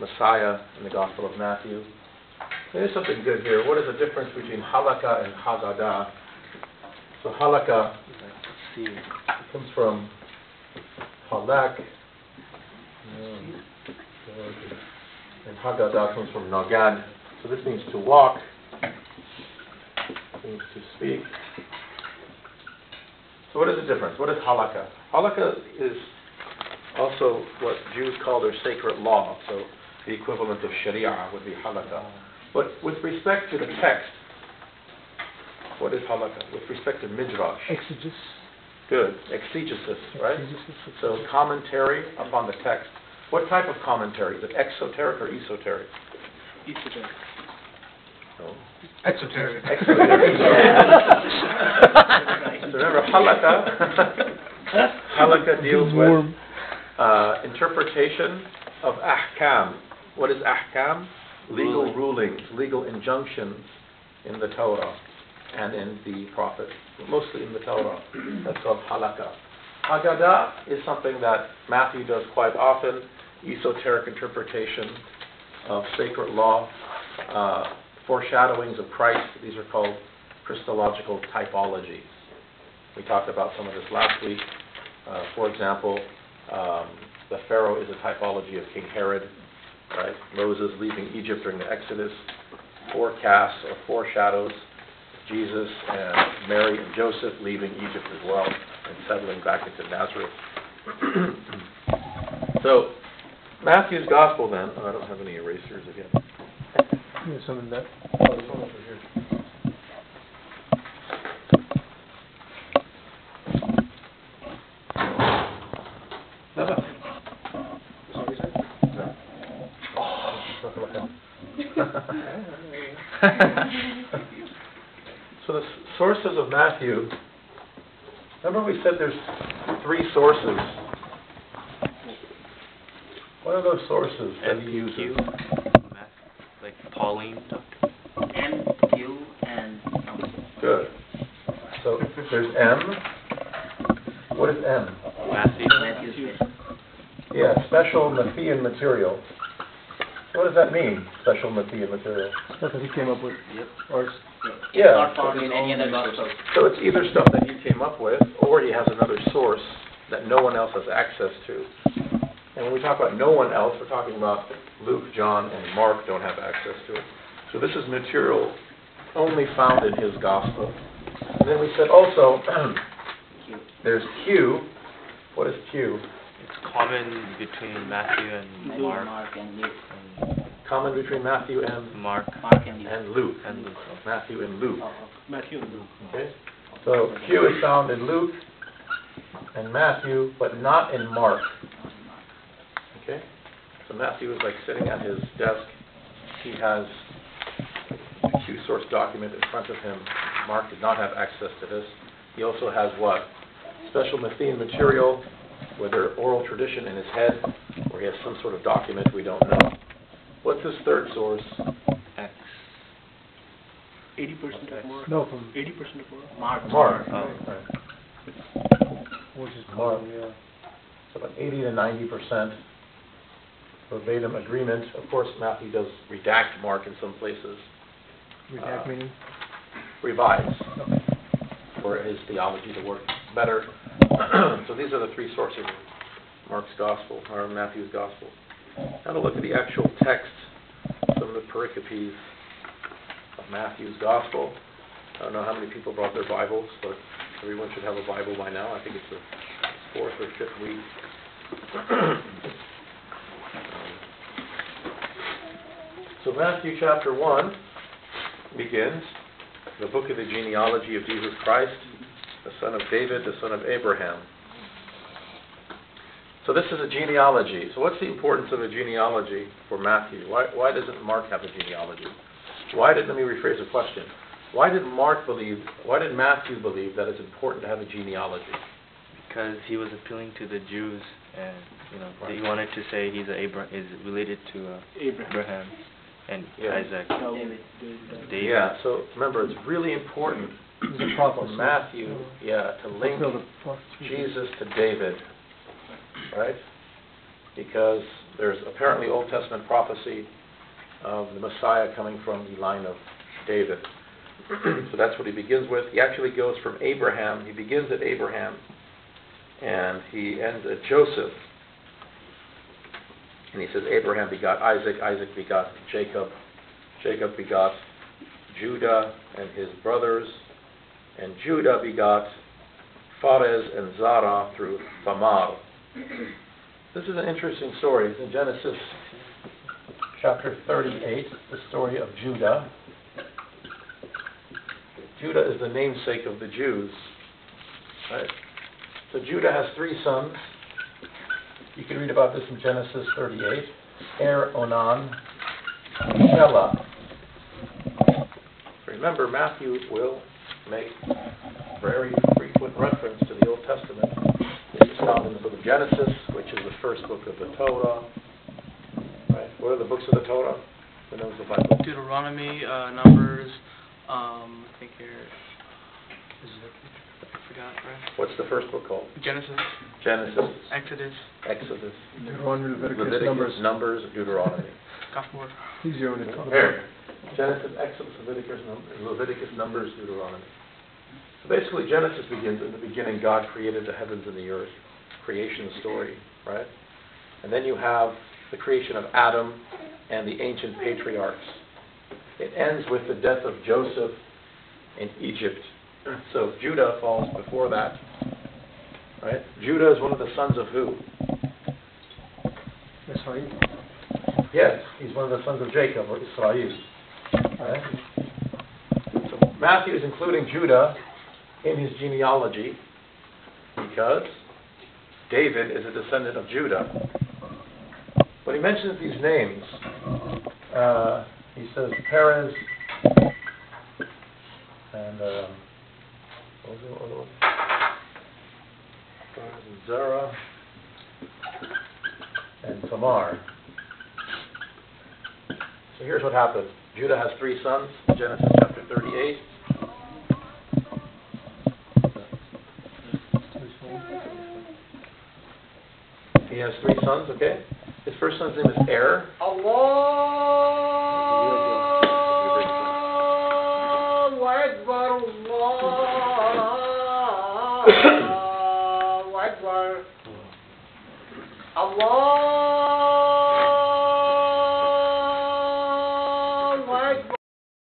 Messiah in the Gospel of Matthew. There's something good here. What is the difference between halakha and Haggadah? So halakha comes from halak, and Haggadah comes from nagad. So this means to walk, means to speak. So what is the difference? What is halakha? Halakha is also what Jews call their sacred law. So the equivalent of sharia would be halakha. But with respect to the text, what is halakha? With respect to midrash. Exegesis. Good. Exegesis, right? Exegesis. So commentary upon the text. What type of commentary? Is it exoteric or esoteric? Esoteric. No. Exoteric. Exoteric. So remember, halakha deals with interpretation of ahkam. What is ahkam? Legal rulings, legal injunctions in the Torah and in the prophets, mostly in the Torah. That's called halakha. Haggadah is something that Matthew does quite often, esoteric interpretation of sacred law, foreshadowings of Christ. These are called Christological typologies. We talked about some of this last week. For example, the Pharaoh is a typology of King Herod. Right? Moses leaving Egypt during the Exodus forecasts or foreshadows Jesus and Mary and Joseph leaving Egypt as well and settling back into Nazareth. So, Matthew's Gospel then. Oh, I don't have any erasers again. There's some in that. Oh, there's one over here. So the sources of Matthew, remember we said there's three sources. What are those sources that he uses? Q, like Pauline. M, Q, and Good. So there's M. What is M? Matthew's. Yeah, special Matthean material. What does that mean, special Matthean material? Stuff that he came up with. Yep. Or It's not found in any other gospel. So it's either stuff that he came up with, or he has another source that no one else has access to. And when we talk about no one else, we're talking about Luke, John, and Mark don't have access to it. So this is material only found in his gospel. And then we said also, there's Q. What is Q? It's common between Matthew and Mark. Mark and Luke. Common between Matthew and Mark and Luke. and Luke. Matthew and Luke. Matthew and Luke. Okay? So Q is found in Luke and Matthew, but not in Mark. Okay? So Matthew is like sitting at his desk. He has the Q source document in front of him. Mark did not have access to this. He also has what? Special Matthean material, whether oral tradition in his head, or he has some sort of document we don't know. What's his third source? X. 80% of Mark. no, from 80% of Mark. Mark. Oh. which is Mark. called, yeah. So about 80 to 90% verbatim agreement. Of course, Matthew does redact Mark in some places. Redact meaning? Revise for his theology to work better. So these are the three sources of Mark's Gospel, or Matthew's Gospel. Now to look at the actual text, some of the pericopes of Matthew's Gospel. I don't know how many people brought their Bibles, but everyone should have a Bible by now. I think it's the fourth or fifth week. So Matthew chapter 1 begins the book of the genealogy of Jesus Christ, the son of David, the son of Abraham. So this is a genealogy. So what's the importance of a genealogy for Matthew? Why doesn't Mark have a genealogy? Let me rephrase the question. Why did Matthew believe that it's important to have a genealogy? Because he was appealing to the Jews, and he wanted to say he's is related to Abraham and Isaac. David. Yeah. So remember, it's really important for Matthew, to link Jesus to David, right? Because there's apparently Old Testament prophecy of the Messiah coming from the line of David. So that's what he begins with. He actually goes from Abraham. He begins at Abraham, and he ends at Joseph. And he says, Abraham begot Isaac, Isaac begot Jacob, Jacob begot Judah and his brothers, and Judah begot Pharez and Zara through Tamar. This is an interesting story. It's in Genesis chapter 38, the story of Judah. Judah is the namesake of the Jews. Right? So Judah has 3 sons. You can read about this in Genesis 38. Onan, Shelah. Remember, Matthew will make very frequent reference to the Old Testament. This is found in the book of Genesis, which is the first book of the Torah. Right? What are the books of the Torah? Who knows the Bible? Deuteronomy, Numbers, I think here, I forgot, right? What's the first book called? Genesis, Genesis, Exodus, Exodus, Deuteronomy, Leviticus, Leviticus, Numbers. Numbers, Deuteronomy. Gospel. Easier when it's on the Here. Genesis, Exodus, Leviticus, Numbers, Deuteronomy. So basically Genesis begins, in the beginning God created the heavens and the earth. Creation story, right? And then you have the creation of Adam and the ancient patriarchs. It ends with the death of Joseph in Egypt. So Judah falls before that, right? Judah is one of the sons of who? Israel. Yes, he's one of the sons of Jacob, or Israel. Right? So Matthew is including Judah in his genealogy because David is a descendant of Judah. When he mentions these names, he says Perez and what was the other one? Perez and Zerah and Tamar. So here's what happened. Judah has 3 sons, Genesis chapter 38. He has 3 sons, okay? His first son's name is Er. Allah